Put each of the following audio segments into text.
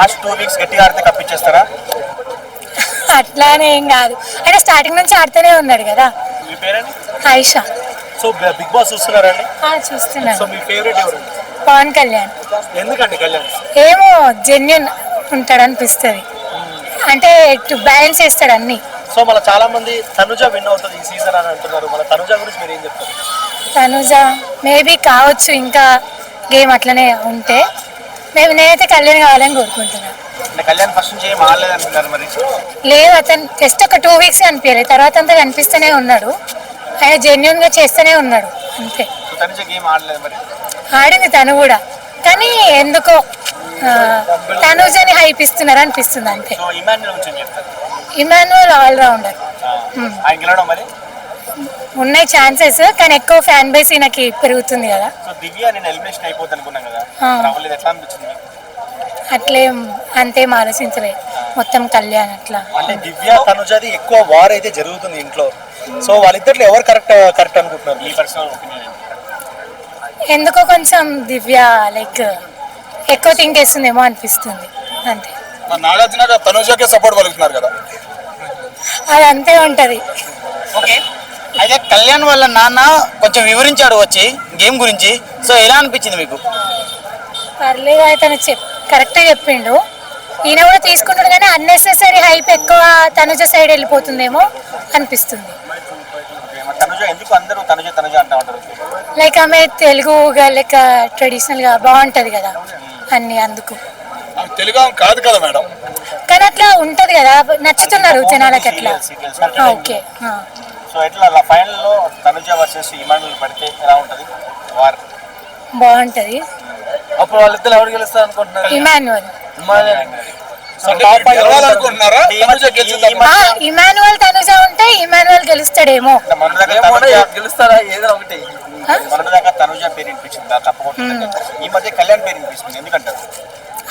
Last 2 weeks గట్టిగా ఆడితే కప్పించేస్తారా? అట్లానే ఏం కాదు, అంటే స్టార్టింగ్ నుంచి ఆడుతూనే ఉన్నాడు కదా. మీ పేరండి? ఆయిషా. సో బిగ్ బాస్ చూస్తున్నారండి? చూస్తున్నాను. సో మీ ఫేవరెట్ ఎవరు? పవన్ కళ్యాణ్. ఎందుకండి కళ్యాణ్? ఏమో జెన్యున్ ఉంటాడు అనిపిస్తుంది, అంటే బ్యాలెన్స్ చేస్తాడు అన్ని. సో మళ్ళీ చాలా మంది తనుజ విన్ అవుతుంది ఈ సీజన్ అని అంటున్నారు. మళ్ళీ తనుజ గురించి మీరు ఏం చెప్తారు? తనుజ మేబీ కావచ్చు, ఇంకా గేమ్ అట్లనే ఉంటే. నేనైతే కళ్యాణ్ కావాలని కోరుకుంటున్నాను. అంటే కళ్యాణ్ ఫస్ట్ నుంచి ఏం ఆడలేదు అంటున్నారు మరి. లేదు, అతను జస్ట్ ఒక 2 వీక్స్ అనిపించలేదు, తర్వాత అంతా కనిపిస్తూనే ఉన్నాడు. ఆయన జెన్యున్ గా చేస్తూనే ఉన్నాడు అంతే. సో తనుజ గేమ్ ఆడలేదు మరి. ఆడింది తను కూడా, కానీ ఎందుకో తనుజని హైప్ ఇస్తున్నారు అనిపిస్తుంది అంతే. సో ఇమాన్యుల్ గురించి ఏం చెప్తారు? Emmanuel allrounder. ఆయన గెలవడం మరి. ఉన్నాయి ఛాన్సెస్, కానీ ఎక్కువ ఫ్యాన్ బేస్ ఈయనకి పెరుగుతుంది కదా. సో దివ్య నేను ఎలిమినేషన్ అయిపోతుంది అనుకున్నాం కదా, అవ్వలేదు. ఎట్లా అనిపించింది మీకు? అట్లేం అంతేం ఆలోచించలేదు, మొత్తం కళ్యాణ్ అట్లా. అంటే దివ్య తనుజది ఎక్కువ వార్ అయితే జరుగుతుంది ఇంట్లో. సో వాళ్ళిద్దరిలో ఎవరు కరెక్ట్ అనుకుంటున్నారు మీ పర్సనల్ ఒపీనియన్? ఎందుకో కొంచెం దివ్య లైక్ ఎక్కువ థింక్ చేస్తుందేమో అనిపిస్తుంది అంతే. నాగార్జున తనుజకే సపోర్ట్ పలుకుతున్నారు కదా. అది అంతే ఉంటది. ఓకే, అయితే కళ్యాణ్ వాళ్ళ నాన్న కొంచెం వివరించాడు వచ్చి గేమ్ గురించి. సో ఎలా అనిపించింది మీకు? పర్లేదు, అయితే కరెక్ట్గా చెప్పిండు. ఈయన కూడా తీసుకుంటాడు, కానీ అన్నెసెసరీ హైప్ ఎక్కువ తనుజ సైడ్ వెళ్ళిపోతుందేమో అనిపిస్తుంది. తనుజ ఎందుకు అందరూ తనుజ తనుజ అంటూ ఉంటారు? లైక్ ఆమె తెలుగుగా లైక్ ట్రెడిషనల్గా బాగుంటుంది కదా అన్ని, అందుకు. తెలుగు కాదు కదా మేడం. కానీ అట్లా ఉంటది కదా, నచ్చుతున్నారు జనాలకి అట్లా. ఓకే. సో ఎట్లా ఫైనల్ లో తనుజ వర్సెస్ ఇమాన్యుల్ పడితే ఎలా ఉంటది వార్? బాగుంటది. అప్పుడు వాళ్ళిద్దరు ఎవరు గెలుస్తారు అనుకుంటున్నారు? ఇమాన్యువల్. ఇమాన్యుల్ తనుజ ఉంటే ఇమాన్యువల్ గెలుస్తాడేమో. గెలుస్తారా? ఏదో ఒకటి. మొన్నదాకా తనుజ పేరు వినిపించింది తప్పకుండా, ఈ మధ్య కళ్యాణ్ పేరు వినిపిస్తుంది. ఎందుకంటారు?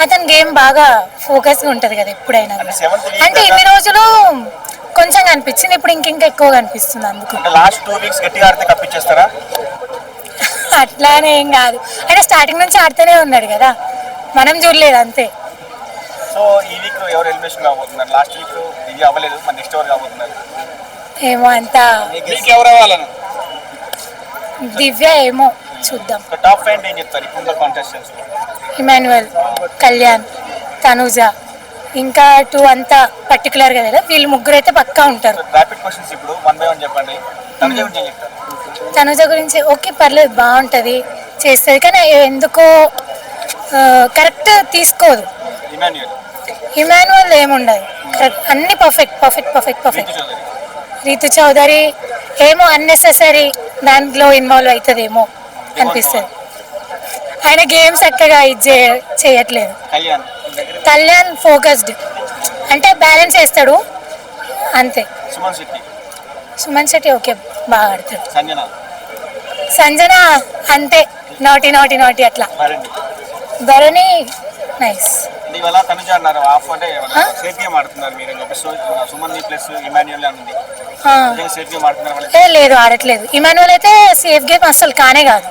అతని గేమ్ బాగా ఫోకస్ గా ఉంటది కదా ఎప్పుడైనా. అంటే week ఇన్ని రోజులు కొంచెం కనిపించింది, ఇప్పుడు ఇంకింకా ఎక్కువ కనిపిస్తుంది అందుకు. లాస్ట్ 2 వీక్స్ గట్టిగా ఆడితే కప్పించేస్తారా? అట్లానే ఏం కాదు, అంటే స్టార్టింగ్ నుంచి ఆడుతూనే ఉన్నాడు కదా, మనం చూడలేదు అంతే. సో ఈ వీక్ ఎవరు ఎలిమినేషన్ కాబోతున్నారు? లాస్ట్ వీక్ ఇది అవ్వలేదు, మరి నెక్స్ట్ ఎవరు కాబోతున్నారు? ఏమో అంతా ఎవరు అవ్వాలని? దివ్య ఏమో చూద్దాం. టాప్ 5 ఏం చెప్తారు ఇప్పుడు కాంటెస్టెంట్స్? ఇమాన్యువల్, కళ్యాణ్, తనుజ, ఇంకా 2 అంతా పర్టికులర్ గా కదా, వీళ్ళు ముగ్గురు అయితే పక్కా ఉంటారు. ర్యాపిడ్ క్వశ్చన్స్ ఇప్పుడు 1 by 1 చెప్పండి. తనుజ గురించి ఏం చెప్తారు? తనుజ గురించి ఓకే, పర్లేదు, బాగుంటుంది, చేస్తుంది, కానీ ఎందుకో కరెక్ట్ తీసుకోదు. ఇమాన్యువల్ ఏముండదు, కరెక్ట్ అన్ని పర్ఫెక్ట్. రీతు చౌదరి ఏమో అన్నెసెసరీ దాంట్లో ఇన్వాల్వ్ అవుతుందేమో అనిపిస్తుంది. ఆయన గేమ్స్ చక్కగా ఇది చేయట్లేదు. కళ్యాణ్ ఫోకస్డ్, అంటే బ్యాలెన్స్ చేస్తాడు అంతే. సుమన్ శెట్టి ఓకే, బాగా ఆడతాడు. సంజన అంతే, నాటి అట్లా. భరణి నైస్. లేదు, ఆడట్లేదు. ఇమాన్యువల్ అయితే సేఫ్ గేమ్ అసలు కానే కాదు.